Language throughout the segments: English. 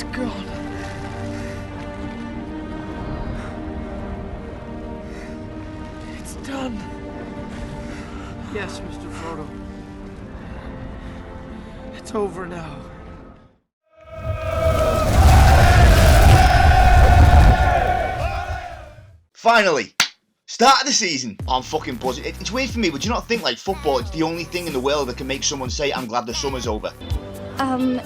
It's gone. It's done. Yes, Mr. Frodo. It's over now. Finally! Start of the season. Oh, I'm fucking buzzing. It's weird for me, but do you not think, like, football, it's the only thing in the world that can make someone say, I'm glad the summer's over?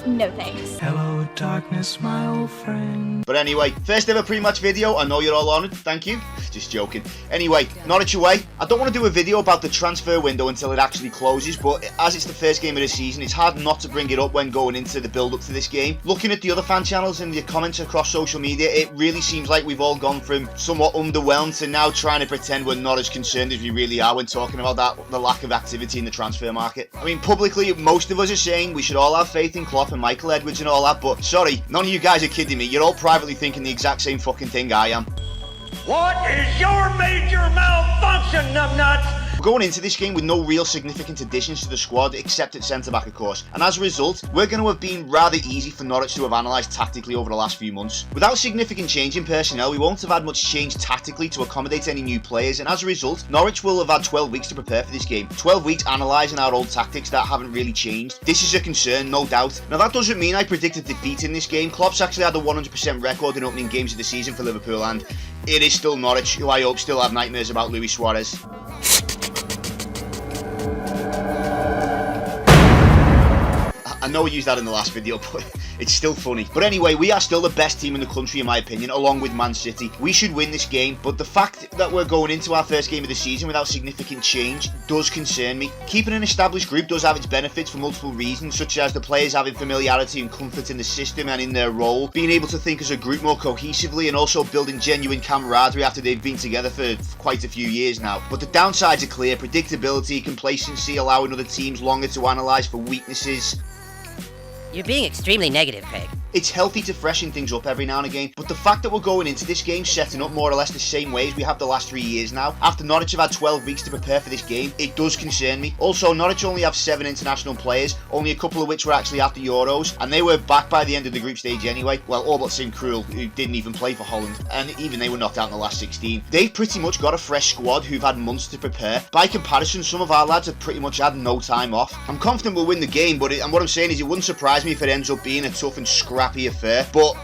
No thanks. Hello, darkness, my old friend. But anyway, first ever pre-match video. I know you're all honoured. Thank you. Just joking. Anyway, Norwich away. I don't want to do a video about the transfer window until it actually closes, but as it's the first game of the season, it's hard not to bring it up when going into the build-up to this game. Looking at the other fan channels and the comments across social media, it really seems like we've all gone from somewhat underwhelmed to now trying to pretend we're not as concerned as we really are when talking about the lack of activity in the transfer market. I mean, publicly, most of us are saying we should all have faith in Klopp and Michael Edwards and all that, but sorry, none of you guys are kidding me. You're all privately thinking the exact same fucking thing I am. What is your major malfunction, numbnuts? We're going into this game with no real significant additions to the squad, except at centre-back, of course, and as a result, we're going to have been rather easy for Norwich to have analysed tactically over the last few months. Without significant change in personnel, we won't have had much change tactically to accommodate any new players, and as a result, Norwich will have had 12 weeks to prepare for this game. 12 weeks analysing our old tactics that haven't really changed. This is a concern, no doubt. Now, that doesn't mean I predicted defeat in this game. Klopp's actually had a 100% record in opening games of the season for Liverpool, and it is still Norwich, who I hope still have nightmares about Luis Suarez. I know I used that in the last video, but it's still funny. But anyway, we are still the best team in the country, in my opinion, along with Man City. We should win this game, but the fact that we're going into our first game of the season without significant change does concern me. Keeping an established group does have its benefits for multiple reasons, such as the players having familiarity and comfort in the system and in their role, being able to think as a group more cohesively, and also building genuine camaraderie after they've been together for quite a few years now. But the downsides are clear: predictability, complacency, allowing other teams longer to analyse for weaknesses. You're being extremely negative, Craig. It's healthy to freshen things up every now and again, but the fact that we're going into this game setting up more or less the same way as we have the last 3 years now, after Norwich have had 12 weeks to prepare for this game, it does concern me. Also, Norwich only have 7 international players, only a couple of which were actually at the Euros, and they were back by the end of the group stage anyway. Well, all but St. Krul, who didn't even play for Holland, and even they were knocked out in the last 16. They've pretty much got a fresh squad who've had months to prepare. By comparison, some of our lads have pretty much had no time off. I'm confident we'll win the game, and what I'm saying is it wouldn't surprise me if it ends up being a tough and scrappy affair, but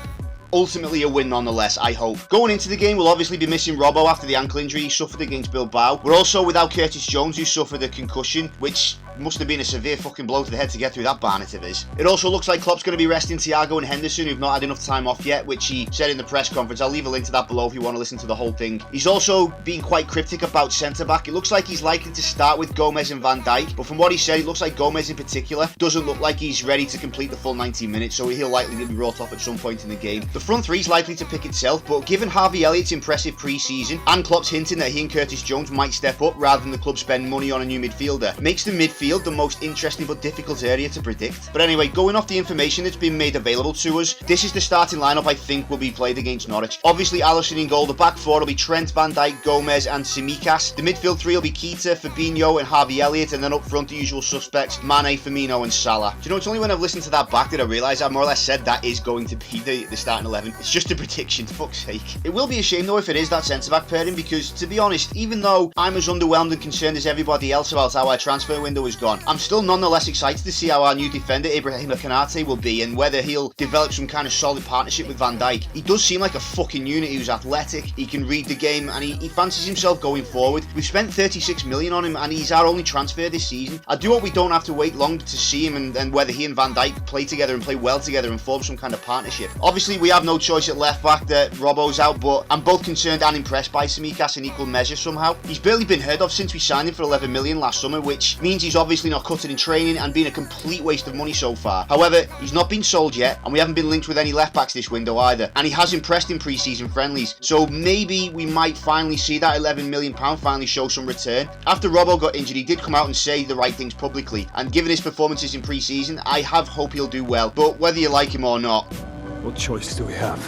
ultimately a win nonetheless, I hope. Going into the game, we'll obviously be missing Robbo after the ankle injury he suffered against Bilbao. We're also without Curtis Jones, who suffered a concussion, which must have been a severe fucking blow to the head to get through that barnet of his. It also looks like Klopp's going to be resting Thiago and Henderson, who've not had enough time off yet, which he said in the press conference. I'll leave a link to that below if you want to listen to the whole thing. He's also been quite cryptic about centre-back. It looks like he's likely to start with Gomez and Van Dijk, but from what he said, it looks like Gomez in particular doesn't look like he's ready to complete the full 90 minutes, so he'll likely be brought off at some point in the game. The front three is likely to pick itself, but given Harvey Elliott's impressive pre-season and Klopp's hinting that he and Curtis Jones might step up rather than the club spend money on a new midfielder, makes the midfield the most interesting but difficult area to predict. But anyway, going off the information that's been made available to us, this is the starting lineup I think will be played against Norwich. Obviously, Alisson in goal. The back four will be Trent, Van Dijk, Gomez and Tsimikas. The midfield three will be Keita, Fabinho and Harvey Elliott, and then up front the usual suspects, Mane, Firmino and Salah. Do you know, it's only when I've listened to that back that I realise I more or less said that is going to be the starting 11. It's just a prediction, for fuck's sake. It will be a shame though if it is that centre-back pairing, because to be honest, even though I'm as underwhelmed and concerned as everybody else about how our transfer window has gone, I'm still nonetheless excited to see how our new defender Ibrahima Konate will be and whether he'll develop some kind of solid partnership with Van Dijk. He does seem like a fucking unit who's athletic, he can read the game and he fancies himself going forward. We've spent 36 million on him and he's our only transfer this season. I do hope we don't have to wait long to see him and whether he and Van Dijk play together and play well together and form some kind of partnership. Obviously we have no choice at left back that Robbo's out, but I'm both concerned and impressed by Tsimikas in equal measure somehow. He's barely been heard of since we signed him for 11 million last summer, which means he's obviously not cut it in training and been a complete waste of money so far. However, he's not been sold yet and we haven't been linked with any left backs this window either, and he has impressed in pre-season friendlies, so maybe we might finally see that £11 million finally show some return. After Robbo got injured, he did come out and say the right things publicly, and given his performances in pre-season, I have hope he'll do well, but whether you like him or not, what choice do we have?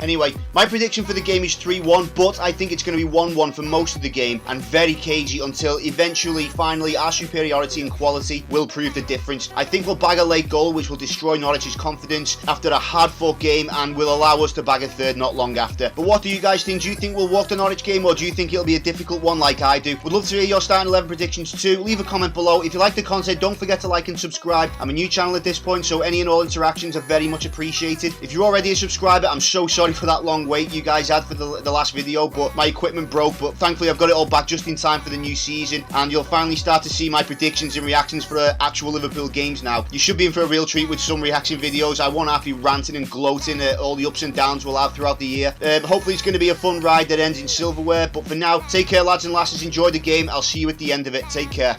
Anyway, My prediction for the game is 3-1, but I think it's going to be 1-1 for most of the game and very cagey until eventually, finally, our superiority and quality will prove the difference. I think we'll bag a late goal, which will destroy Norwich's confidence after a hard-fought game and will allow us to bag a third not long after. But what do you guys think? Do you think we'll walk the Norwich game, or do you think it'll be a difficult one like I do? Would love to hear your starting 11 predictions too. Leave a comment below. If you like the content, don't forget to like and subscribe. I'm a new channel at this point, so any and all interactions are very much appreciated. If you're already a subscriber, I'm so sorry for that long wait you guys had for the last video, but my equipment broke, but thankfully I've got it all back just in time for the new season, and you'll finally start to see my predictions and reactions for actual Liverpool games now. You should be in for a real treat with some reaction videos. I won't have to be ranting and gloating at all the ups and downs we'll have throughout the year. Hopefully it's going to be a fun ride that ends in silverware, but for now, take care lads and lasses, enjoy the game. I'll see you at the end of it. Take care.